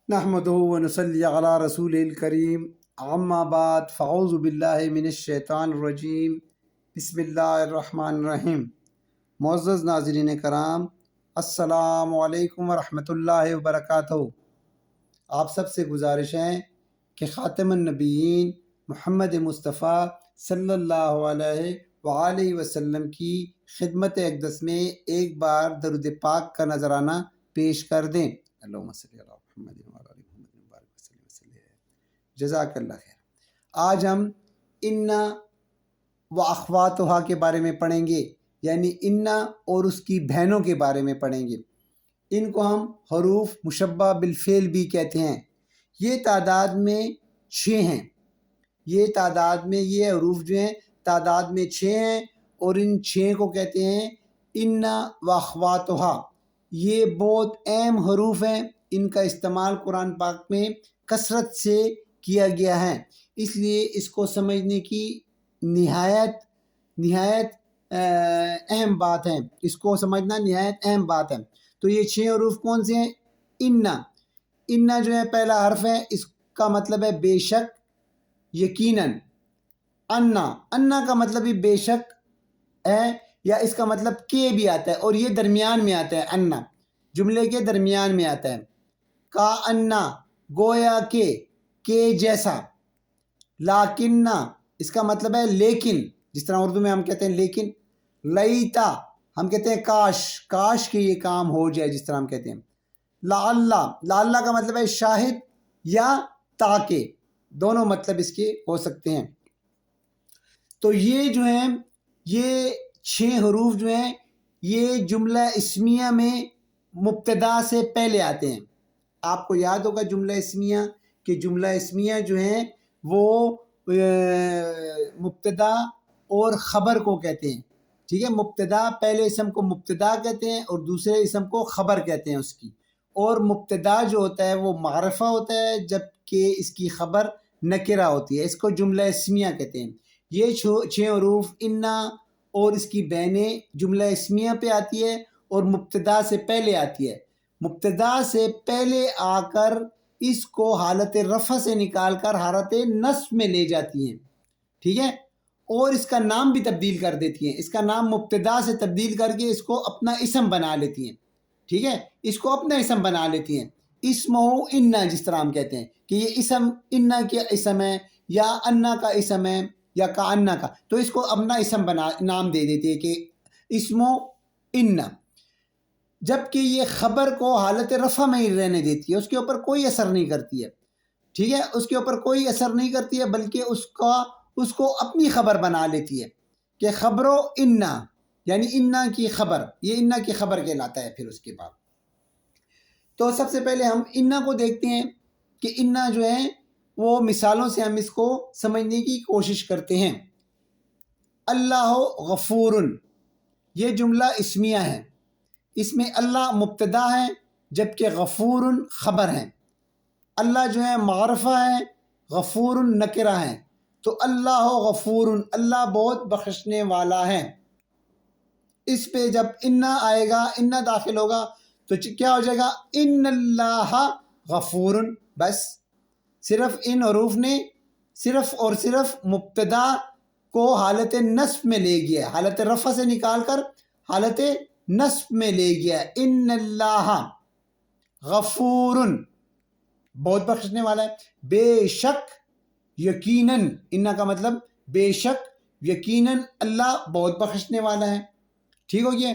نحمدہ ونصلی علی رسول الکریم اما بعد فاعوذ باللہ من الشیطان الرجیم بسم اللہ الرحمن الرحیم۔ معزز ناظرین کرام، السلام علیکم ورحمۃ اللہ وبرکاتہ۔ آپ سب سے گزارش ہے کہ خاتم النبیین محمد مصطفیٰ صلی اللہ علیہ وآلہ وسلم کی خدمت اقدس میں ایک بار درود پاک کا نذرانہ پیش کر دیں۔ اللہم صلی علی محمد وعلی آل محمد وبارک وسلم۔ جزاک اللہ خیر۔ آج ہم انا و اخواتہا کے بارے میں پڑھیں گے، یعنی انا اور اس کی بہنوں کے بارے میں پڑھیں گے۔ ان کو ہم حروف مشبہ بالفعل بھی کہتے ہیں۔ یہ تعداد میں 6 ہیں۔ یہ حروف جو ہیں تعداد میں 6 ہیں، اور ان 6 کو کہتے ہیں انا و اخواتہا۔ یہ بہت اہم حروف ہیں، ان کا استعمال قرآن پاک میں کثرت سے کیا گیا ہے، اس لیے اس کو سمجھنے کی نہایت اہم بات ہے۔ اس کو سمجھنا نہایت اہم بات ہے۔ تو یہ 6 حروف کون سے ہیں؟ انا جو ہے پہلا حرف ہے، اس کا مطلب ہے بے شک، یقیناً۔ انا کا مطلب بھی بے شک ہے، یا اس کا مطلب کہ بھی آتا ہے، اور یہ درمیان میں آتا ہے۔ انا جملے کے درمیان میں آتا ہے۔ کا انا گویا کہ جیسا۔ لاکنہ اس کا مطلب ہے لیکن، جس طرح اردو میں ہم کہتے ہیں لیکن۔ لیتا ہم کہتے ہیں کاش کہ یہ کام ہو جائے، جس طرح ہم کہتے ہیں۔ لعلہ کا مطلب ہے شاہد یا تاکہ، دونوں مطلب اس کے ہو سکتے ہیں۔ تو یہ جو ہیں، یہ 6 حروف جو ہیں، یہ جملہ اسمیہ میں مبتدا سے پہلے آتے ہیں۔ آپ کو یاد ہوگا جملہ اسمیہ، کہ جملہ اسمیہ جو ہیں وہ مبتدا اور خبر کو کہتے ہیں، ٹھیک ہے۔ مبتدا، پہلے اسم کو مبتدا کہتے ہیں اور دوسرے اسم کو خبر کہتے ہیں اس کی۔ اور مبتدا جو ہوتا ہے وہ معرفہ ہوتا ہے، جبکہ اس کی خبر نکرہ ہوتی ہے، اس کو جملہ اسمیہ کہتے ہیں۔ یہ 6 حروف انا اور اس کی بہنیں جملہ اسمیہ پہ آتی ہے اور مبتدا سے پہلے آتی ہے۔ مبتدا سے پہلے آ کر اس کو حالت رفع سے نکال کر حالت نصب میں لے جاتی ہیں، ٹھیک ہے، اور اس کا نام بھی تبدیل کر دیتی ہیں۔ اس کا نام مبتدا سے تبدیل کر کے اس کو اپنا اسم بنا لیتی ہیں، ٹھیک ہے، اس کو اپنا اسم بنا لیتی ہیں۔ اسمہ انا، جس طرح ہم کہتے ہیں کہ یہ اسم انا کا اسم ہے، یا انا کا اسم ہے، یا کا انا کا، تو اس کو اپنا اسم نام دے دیتی ہے کہ اسمہ انا، جبکہ یہ خبر کو حالت رفع میں ہی رہنے دیتی ہے، اس کے اوپر کوئی اثر نہیں کرتی ہے، ٹھیک ہے، اس کے اوپر کوئی اثر نہیں کرتی ہے، بلکہ اس کو اپنی خبر بنا لیتی ہے کہ خبرو انا، یعنی انا کی خبر، یہ انا کی خبر کہلاتا ہے۔ پھر اس کے بعد تو سب سے پہلے ہم انا کو دیکھتے ہیں کہ انا جو ہے وہ مثالوں سے ہم اس کو سمجھنے کی کوشش کرتے ہیں۔ اللہ غفور، یہ جملہ اسمیہ ہے، اس میں اللہ مبتدا ہے جبکہ غفور خبر ہے۔ اللہ جو ہے معرفہ ہے، غفور نکرہ ہے، تو اللہ غفور، اللہ بہت بخشنے والا ہے۔ اس پہ جب انا آئے گا، انا داخل ہوگا تو کیا ہو جائے گا؟ ان اللہ غفور۔ بس صرف ان حروف نے صرف اور صرف مبتدا کو حالت نصب میں لے گیا، حالت رفع سے نکال کر حالت نصب میں لے گیا۔ ان اللہ غفور، بہت بخشنے والا ہے۔ بے شک، یقیناً، انا کا مطلب بے شک، یقیناً اللہ بہت بخشنے والا ہے، ٹھیک ہو گیا۔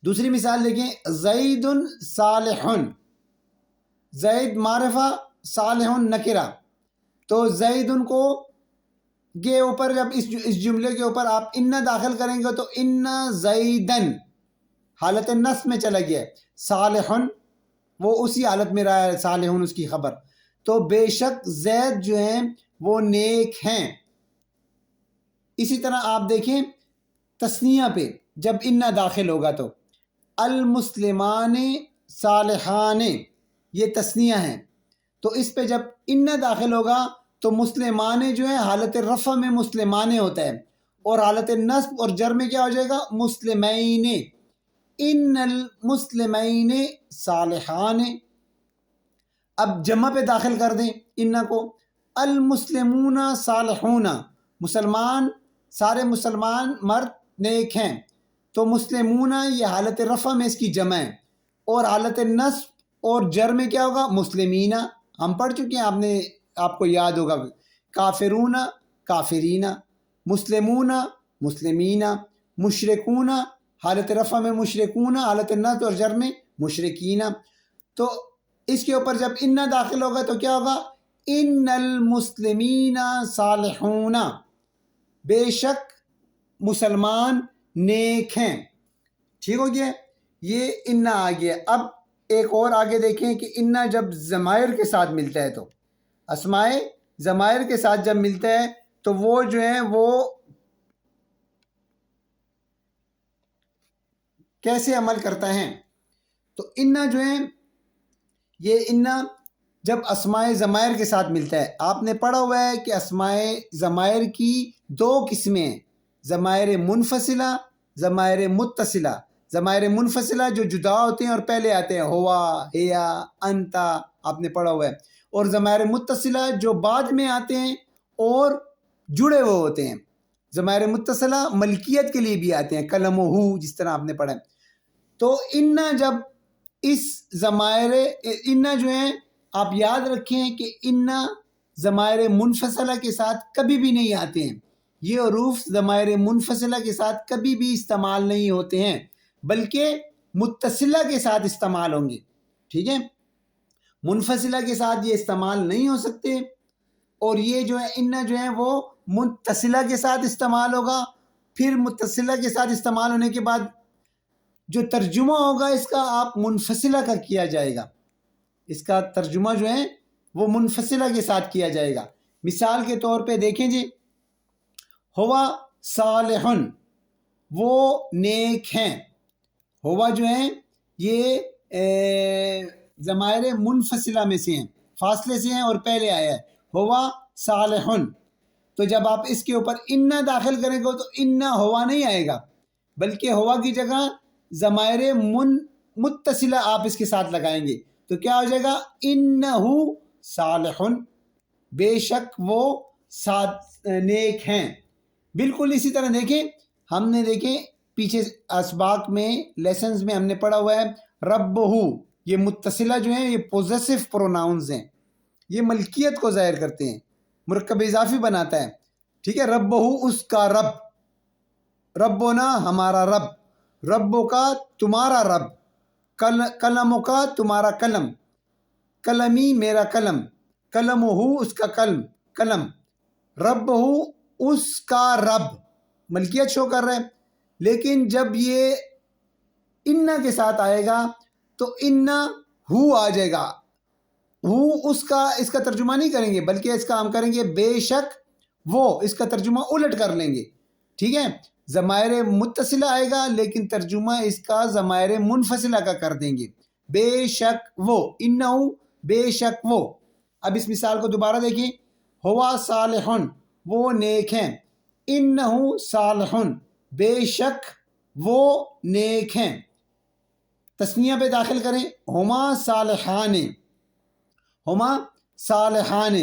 دوسری مثال دیکھیں، زید صالح، زید معرفہ، صالح نکرہ، تو زید کو کے اوپر جب اس جملے کے اوپر آپ انا داخل کریں گے تو انا زیدن حالت نصب میں چلا گیا ہے، صالح وہ اسی حالت میں رہا ہے، صالح اس کی خبر، تو بے شک زید جو ہیں وہ نیک ہیں۔ اسی طرح آپ دیکھیں تثنیہ پہ جب انا داخل ہوگا تو المسلمان صالحان، یہ تثنیہ ہیں، تو اس پہ جب انا داخل ہوگا تو مسلمان جو ہے حالت رفع میں مسلمان ہوتا ہے، اور حالت نصب اور جر میں کیا ہو جائے گا؟ مسلمین، ان المسلمین صالحان۔ اب جمع پہ داخل کر دیں انا کو، المسلمون صالحون، مسلمان سارے مسلمان مرد نیک ہیں، تو مسلمون یہ حالت رفع میں اس کی جمع ہے، اور حالت نصب اور جر میں کیا ہوگا؟ مسلمین، ہم پڑھ چکے ہیں، آپ کو یاد ہوگا، کافرون کافرین، مسلمون مسلمین، مشرکون حالت رفع میں مشرکون، حالت نصب اور جر میں مشرکین۔ تو اس کے اوپر جب انا داخل ہوگا تو کیا ہوگا؟ ان المسلمین صالحون، بے شک مسلمان نیک ہیں۔ ٹھیک ہو گیا؟ یہ انا آ گیا۔ اب ایک اور آگے دیکھیں کہ انا جب ضمائر کے ساتھ ملتا ہے، تو اسماء ضمائر کے ساتھ جب ملتا ہے تو وہ جو ہیں وہ کیسے عمل کرتا ہے؟ تو انا جو ہے، یہ انا جب اسماء ضمائر کے ساتھ ملتا ہے، آپ نے پڑھا ہوا ہے کہ اسماء ضمائر کی دو قسمیں ہیں، ضمائر منفصلہ، ضمائر متصلہ۔ ضمائر منفصلہ جو جدا ہوتے ہیں اور پہلے آتے ہیں، ہوا، ہیا، انتا، آپ نے پڑھا ہوا ہے، اور ضمائر متصلہ جو بعد میں آتے ہیں اور جڑے ہوئے ہوتے ہیں۔ ضمائر متصلہ ملکیت کے لیے بھی آتے ہیں، قلم و ہو، جس طرح آپ نے پڑھا ہے۔ تو انا جب اس ضمائر انا جو ہیں، آپ یاد رکھیں کہ انا ضمائر منفصلہ کے ساتھ کبھی بھی نہیں آتے ہیں، یہ حروف ضمائر منفصلہ کے ساتھ کبھی بھی استعمال نہیں ہوتے ہیں، بلکہ متصلہ کے ساتھ استعمال ہوں گے۔ ٹھیک ہے؟ منفصلہ کے ساتھ یہ استعمال نہیں ہو سکتے، اور یہ جو ہے انا جو ہے وہ متصلہ کے ساتھ استعمال ہوگا۔ پھر متصلہ کے ساتھ استعمال ہونے کے بعد جو ترجمہ ہوگا اس کا، آپ منفصلہ کا کیا جائے گا، اس کا ترجمہ جو ہے وہ منفصلہ کے ساتھ کیا جائے گا۔ مثال کے طور پہ دیکھیں جی، ہوا صالحن، وہ نیک ہیں۔ ہوا جو ہیں یہ ضمائر منفصلہ میں سے ہیں، فاصلے سے ہیں اور پہلے آیا ہے، ہوا صالحن۔ تو جب آپ اس کے اوپر انا داخل کریں گے تو انا ہوا نہیں آئے گا، بلکہ ہوا کی جگہ ضمائر متصلہ آپ اس کے ساتھ لگائیں گے، تو کیا ہو جائے گا؟ انہو صالحن، بے شک وہ نیک ہیں۔ بالکل اسی طرح دیکھیں، ہم نے دیکھیں پیچھے اسباق میں، لیسنز میں ہم نے پڑھا ہوا ہے، ربہو، یہ متصلہ جو ہیں یہ پوزیسو پروناؤنز ہیں، یہ ملکیت کو ظاہر کرتے ہیں، مرکب اضافی بناتا ہے۔ ٹھیک ہے؟ ربہو اس کا رب، ربنا ہمارا رب، ربو کا تمہارا رب، قلموں کا تمہارا قلم، قلمی میرا قلم، قلم ہو اس کا قلم، رب ہو اس کا رب، ملکیت شو کر رہا ہے۔ لیکن جب یہ انا کے ساتھ آئے گا تو انا ہو آ جائے گا، ہو اس کا ترجمہ نہیں کریں گے، بلکہ اس کا ہم کریں گے بے شک وہ، اس کا ترجمہ الٹ کر لیں گے۔ ٹھیک ہے؟ ضمائر متصلہ آئے گا لیکن ترجمہ اس کا ضمائر منفصلہ کا کر دیں گے، بے شک وہ، انہو بے شک وہ۔ اب اس مثال کو دوبارہ دیکھیں، ہوا صالحن، وہ نیک ہیں، انہو صالحن، بے شک وہ نیک ہیں۔ تثنیہ پہ داخل کریں، ہما صالحان، ہما صالحان،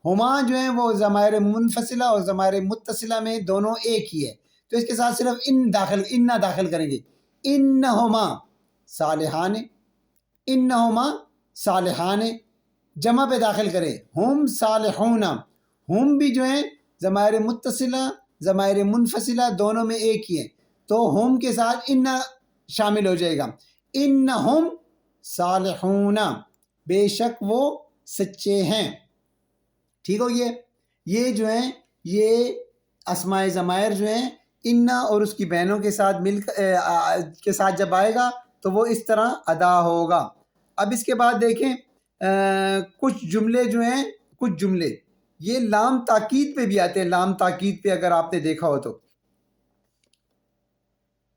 ہما جو ہیں وہ ضمائر منفصلہ اور ضمائر متصلہ میں دونوں ایک ہی ہے، تو اس کے ساتھ صرف انا داخل کریں گے، انہما صالحان، انہما صالحان۔ جمع پہ داخل کریں، ہم صالحون، ہم بھی جو ہیں ضمائر متصلہ ضمائر منفصلہ دونوں میں ایک ہی ہیں، تو ہم کے ساتھ انا شامل ہو جائے گا، انہم صالحون، بے شک وہ سچے ہیں۔ ٹھیک ہو گیا؟ یہ جو ہیں یہ اسماء ضمائر جو ہیں انا اور اس کی بہنوں کے ساتھ جب آئے گا تو وہ اس طرح ادا ہوگا۔ اب اس کے بعد دیکھیں کچھ جملے جو ہیں، کچھ جملے یہ لام تاکید پہ بھی آتے ہیں۔ لام تاکید پہ اگر آپ نے دیکھا ہو تو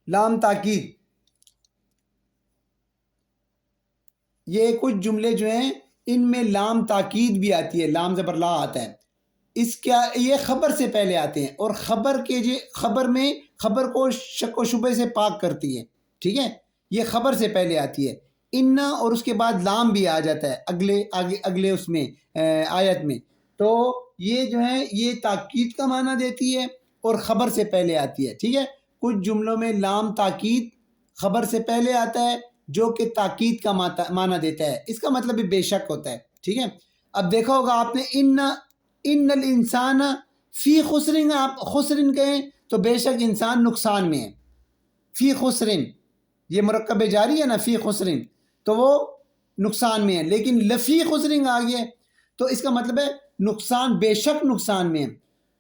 لام تاکید، یہ کچھ جملے جو ہیں ان میں لام تاکید بھی آتی ہے، لام زبر لا آتا ہے، یہ خبر سے پہلے آتے ہیں، اور خبر کو شک و شبہ سے پاک کرتی ہے۔ ٹھیک ہے؟ یہ خبر سے پہلے آتی ہے، ان اور اس کے بعد لام بھی آ جاتا ہے اگلے اس میں آیت میں، تو یہ جو ہے یہ تاکید کا معنی دیتی ہے اور خبر سے پہلے آتی ہے، ٹھیک ہے۔ کچھ جملوں میں لام تاکید خبر سے پہلے آتا ہے جو کہ تاکید کا معنی دیتا ہے، اس کا مطلب بھی بے شک ہوتا ہے، ٹھیک ہے۔ اب دیکھا ہوگا آپ نے ان الانسان فی خسرن، آپ خسرن کہیں تو بے شک انسان نقصان میں ہے، فی خسرن یہ مرکب جاری ہے نا، فی خسرن تو وہ نقصان میں ہے، لیکن لفی خسرن آ گیا تو اس کا مطلب ہے نقصان، بے شک نقصان میں ہے،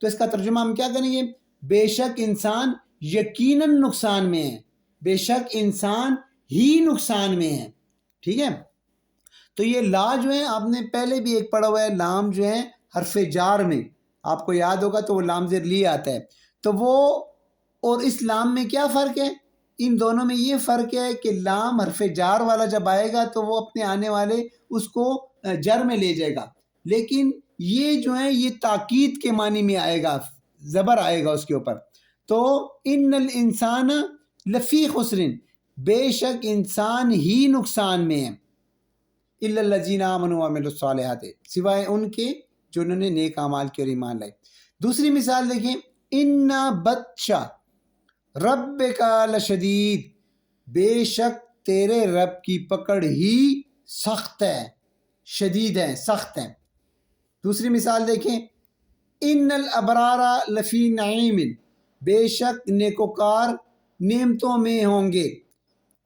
تو اس کا ترجمہ ہم کیا کریں گے؟ بے شک انسان یقیناً نقصان میں ہے، بے شک انسان ہی نقصان میں ہے، ٹھیک ہے۔ تو یہ لا جو ہے آپ نے پہلے بھی ایک پڑھا ہوا ہے، لام جو ہے حرف جار میں آپ کو یاد ہوگا تو وہ لام زیر لی آتا ہے، تو وہ اور اس لام میں کیا فرق ہے؟ ان دونوں میں یہ فرق ہے کہ لام حرف جار والا جب آئے گا تو وہ اپنے آنے والے اس کو جر میں لے جائے گا، لیکن یہ جو ہے یہ تاکید کے معنی میں آئے گا، زبر آئے گا اس کے اوپر، تو ان الانسان لفی خسرن، بے شک انسان ہی نقصان میں ہے، الا الذین آمنوا وعملوا الصالحات، سوائے ان کے جو انہوں نے نیک اعمال کے اور ایمان لائے۔ دوسری مثال دیکھیں، ان بطش ربک لشدید، بے شک تیرے رب کی پکڑ ہی سخت ہے، شدید ہے، سخت ہے۔ دوسری مثال دیکھیں، ان الابرار لفی نعیم، بے شک نیکوکار نعمتوں میں ہوں گے،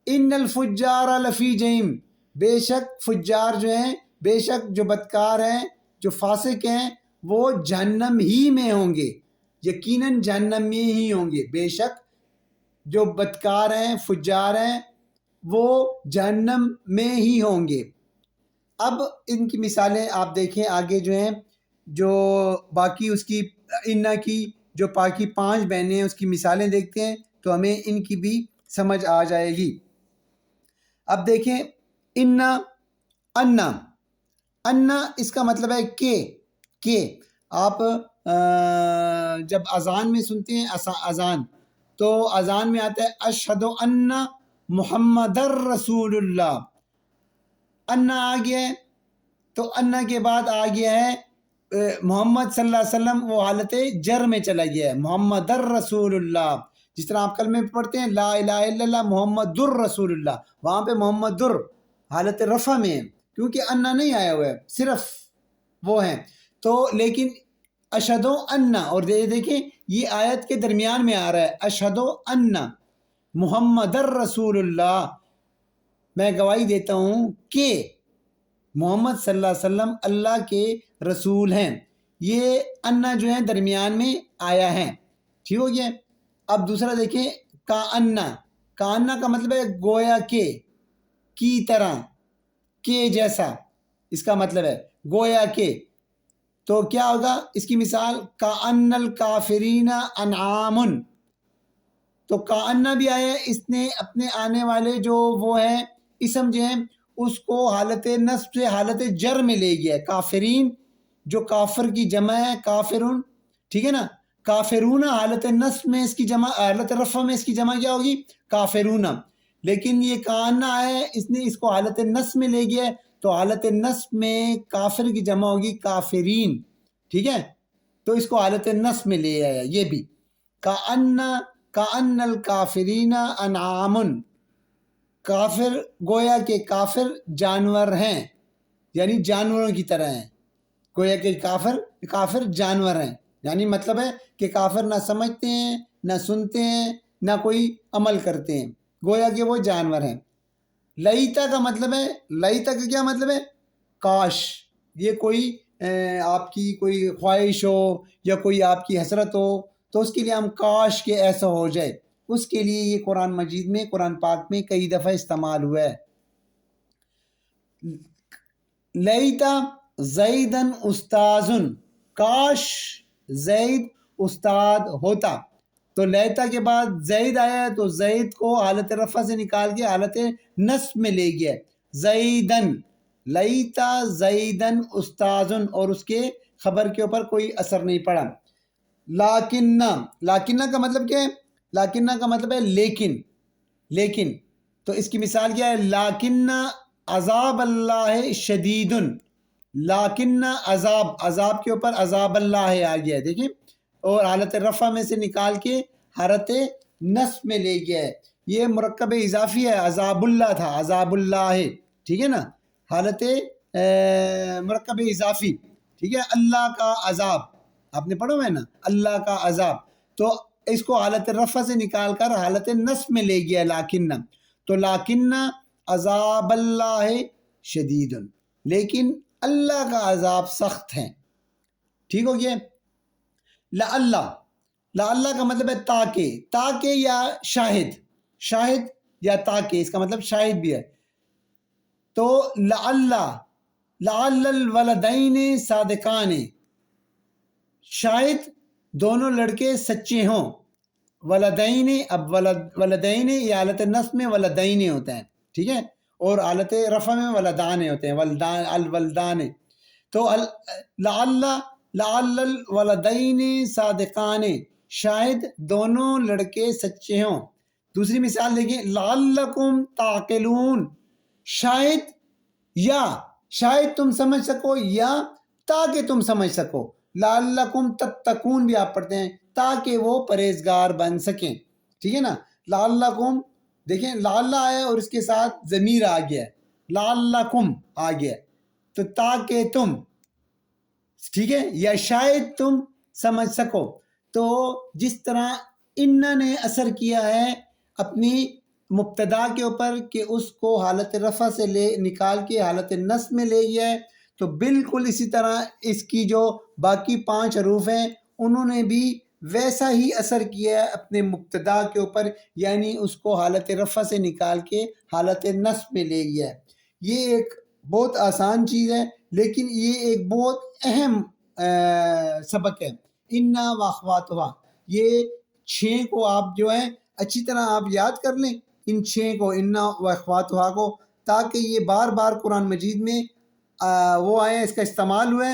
ان الفجار لفی جہیم، بے شک فجار جو ہیں، بے شک جو بدکار ہیں، جو فاسق ہیں، وہ جہنم ہی میں ہوں گے، یقیناً جہنم میں ہی ہوں گے، بے شک جو بدکار ہیں، فجار ہیں، وہ جہنم میں ہی ہوں گے۔ اب ان کی مثالیں آپ دیکھیں آگے جو ہیں، جو باقی اس کی انا کی جو باقی 5 بہنیں ہیں اس کی مثالیں دیکھتے ہیں تو ہمیں ان کی بھی سمجھ آ جائے گی۔ اب دیکھیں انا، انا اس کا مطلب ہے کہ آپ جب اذان میں سنتے ہیں اذان، تو اذان میں آتا ہے اشہد ان محمد رسول اللہ، انا آ گیا ہے تو انا کے بعد آ گیا ہے محمد صلی اللہ علیہ وسلم، وہ حالت جر میں چلا گیا ہے، محمد الرسول اللہ، جس طرح آپ کلمے میں پڑھتے ہیں لا الہ الا اللہ محمد الرسول اللہ، وہاں پہ محمد حالت رفع میں ہے کیونکہ انا نہیں آیا ہوا ہے، صرف وہ ہیں تو، لیکن اشہد ان، اور دیکھیں یہ آیت کے درمیان میں آ رہا ہے، اشہد ان محمد الرسول اللہ، میں گواہی دیتا ہوں کہ محمد صلی اللہ علیہ وسلم اللہ کے رسول ہیں، یہ انا جو ہے درمیان میں آیا ہے، ٹھیک ہو گیا۔ اب دوسرا دیکھیں کانا، کانا کا مطلب ہے گویا کہ، کی طرح، کے جیسا، اس کا مطلب ہے گویا کہ، تو کیا ہوگا اس کی مثال کان الکافرین انعام، تو کانا بھی آیا ہے، اس نے اپنے آنے والے جو وہ ہے اسم جو ہے اس کو حالت نصب سے حالت جر میں لے گیا ہے، کافرین جو کافر کی جمع ہے، کافرون، ٹھیک ہے نا، کافرون حالت نصب میں اس کی جمع، حالت رفع میں اس کی جمع کیا ہوگی؟ کافرون، لیکن یہ کانا ہے اس نے اس کو حالت نصب میں لے گیا ہے تو حالت نصب میں کافر کی جمع ہوگی کافرین، ٹھیک ہے، تو اس کو حالت نصب میں لے آیا یہ بھی، کان الکافرین انعام، کافر گویا کہ کافر جانور ہیں، یعنی جانوروں کی طرح ہیں، گویا کہ کافر جانور ہیں، یعنی مطلب ہے کہ کافر نہ سمجھتے ہیں، نہ سنتے ہیں، نہ کوئی عمل کرتے ہیں، گویا کہ وہ جانور ہیں۔ لئیتا کا مطلب ہے، لئیتا کا کیا مطلب ہے؟ کاش، یہ کوئی آپ کی کوئی خواہش ہو یا کوئی آپ کی حسرت ہو تو اس کے لیے ہم کاش کہ ایسا ہو جائے، اس کے لیے یہ قرآن مجید میں، قرآن پاک میں کئی دفعہ استعمال ہوا ہے۔ لیتا زیدن استاذن، کاش زید استاد ہوتا، تو لیتا کے بعد زید آیا ہے تو زید کو حالت رفع سے نکال کے حالت نصب میں لے گیا، زیدن، لیتا زیدن استاذن، اور اس کے خبر کے اوپر کوئی اثر نہیں پڑا۔ لاکنہ کا مطلب کیا ہے؟ لاکنہ کا مطلب ہے لیکن، تو اس کی مثال کیا ہے؟ لیکن عذاب اللہ شدید، لیکن عذاب کے اوپر عذاب اللہ آ گیا ہے، دیکھیں، اور حالت رفع میں سے نکال کے حالت نصب میں لے گیا ہے. یہ مرکب اضافی ہے، عذاب اللہ تھا، عذاب اللہ ہے، ٹھیک ہے نا، حالت مرکب اضافی، ٹھیک ہے. اللہ کا عذاب آپ نے پڑھا ہے نا، اللہ کا عذاب، تو اس کو حالت رفع سے نکال کر حالت نصب میں لے گیا لیکن، تو لیکن عذاب اللہ شدید، لیکن اللہ کا عذاب سخت ہے. ٹھیک ہو گیا. لعلہ کا مطلب ہے تاکہ یا شاہد یا تاکہ، اس کا مطلب شاہد بھی ہے. تو لعل الولدین صادقان، شاید دونوں لڑکے سچے ہوں. ولدین، اب ولدین یہ حالت نصب میں ولدین ہوتا ہے، ٹھیک ہے، اور حالت رفع میں ولدان ہوتے ہیں، ولدان الولدان. تو لعل الولدین صادقان، شاید دونوں لڑکے سچے ہوں. دوسری مثال دیکھیں، لعلکم تعقلون، شاید تم سمجھ سکو، یا تاکہ تم سمجھ سکو. لعلکم تتقون بھی آپ پڑھتے ہیں، تاکہ وہ پرہیزگار بن سکیں، ٹھیک ہے نا. لعلکم دیکھیں، لعل آیا اور اس کے ساتھ ضمیر آ گیا، لعلکم آ گیا، تو تاکہ تم، ٹھیک ہے، یا شاید تم سمجھ سکو. تو جس طرح ان نے اثر کیا ہے اپنی مبتدا کے اوپر کہ اس کو حالت رفع سے نکال کے حالت نصب میں لے گیا ہے، تو بالکل اسی طرح اس کی جو باقی 5 حروف ہیں انہوں نے بھی ویسا ہی اثر کیا ہے اپنے مبتدا کے اوپر، یعنی اس کو حالت رفع سے نکال کے حالت نصب میں لے گیا ہے. یہ ایک بہت آسان چیز ہے، لیکن یہ ایک بہت اہم سبق ہے. انا واخواتها، یہ 6 کو آپ جو ہے اچھی طرح آپ یاد کر لیں، ان 6 کو، انا واخواتها کو، تاکہ یہ بار بار قرآن مجید میں وہ آئے، اس کا استعمال ہوئے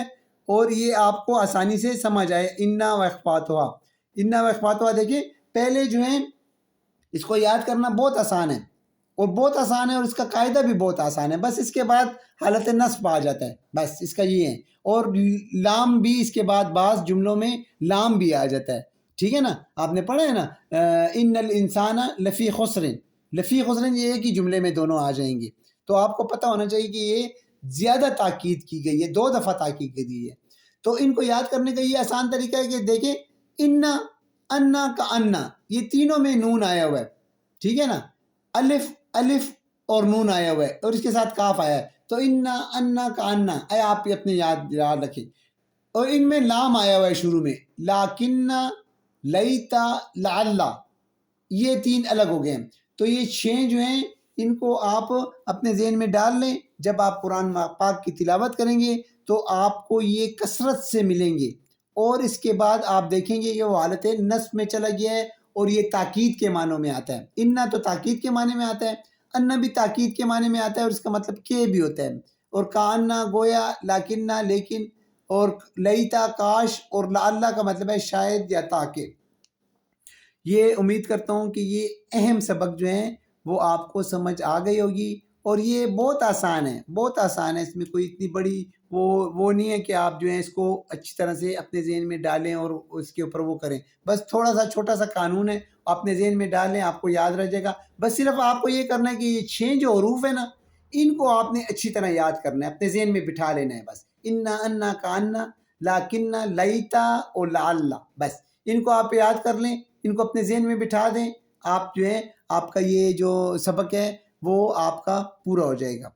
اور یہ آپ کو آسانی سے سمجھ آئے. انا واخواتها دیکھیں، پہلے جو ہیں اس کو یاد کرنا بہت آسان ہے، اور اس کا قاعدہ بھی بہت آسان ہے. بس اس کے بعد حالت نصب آ جاتا ہے، بس اس کا یہ ہے. اور لام بھی اس کے بعد بعض جملوں میں لام بھی آ جاتا ہے، ٹھیک ہے نا. آپ نے پڑھا ہے نا، ان الانسان لفی خسر، یہ ایک ہی جملے میں دونوں آ جائیں گے. تو آپ کو پتہ ہونا چاہیے کہ یہ زیادہ تاکید کی گئی ہے، 2 دفعہ تاکید کی گئی ہے. تو ان کو یاد کرنے کا یہ آسان طریقہ ہے کہ دیکھیں، انا، انا کا انا، یہ تینوں میں نون آیا ہوا ہے، ٹھیک ہے نا. الف اور نون آیا ہوا ہے، اور اس کے ساتھ کاف آیا ہے. تو انا کا انا، اے آپ اپنے یاد رکھیں. اور ان میں لام آیا ہوا ہے شروع میں، لیکن، لیتا، لعل، یہ 3 الگ ہو گئے ہیں. تو یہ 6 جو ہیں ان کو آپ اپنے ذہن میں ڈال لیں. جب آپ قرآن پاک کی تلاوت کریں گے تو آپ کو یہ کثرت سے ملیں گے، اور اس کے بعد آپ دیکھیں گے کہ وہ حالت نصب میں چلا گیا ہے، اور یہ تاکید کے معنوں میں آتا ہے. انا تو تاکید کے معنی میں آتا ہے، انا بھی تاکید کے معنی میں آتا ہے، اور اس کا مطلب کہ بھی ہوتا ہے. اور کانا گویا، لیکن، اور لیتا کاش، اور لعل کا مطلب ہے شاید یا تاکہ. یہ امید کرتا ہوں کہ یہ اہم سبق جو ہیں وہ آپ کو سمجھ آ گئی ہوگی، اور یہ بہت آسان ہے، اس میں کوئی اتنی بڑی وہ نہیں ہے کہ آپ جو ہیں اس کو اچھی طرح سے اپنے ذہن میں ڈالیں اور اس کے اوپر وہ کریں. بس تھوڑا سا چھوٹا سا قانون ہے، اپنے ذہن میں ڈالیں، آپ کو یاد رہ جائے گا. بس صرف آپ کو یہ کرنا ہے کہ یہ 6 جو حروف ہیں نا، ان کو آپ نے اچھی طرح یاد کرنا ہے، اپنے ذہن میں بٹھا لینا ہے. بس انا کا انا، لیکن، لیتا اور لعل، بس ان کو آپ یاد کر لیں، ان کو اپنے ذہن میں بٹھا دیں. آپ جو ہے آپ کا یہ جو سبق ہے وہ آپ کا پورا ہو جائے گا.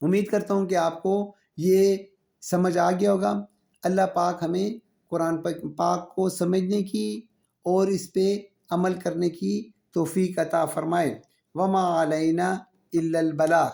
امید کرتا ہوں کہ آپ کو یہ سمجھ آ گیا ہوگا. اللہ پاک ہمیں قرآن پاک کو سمجھنے کی اور اس پہ عمل کرنے کی توفیق عطا فرمائے. وما علینا الا البلاغ.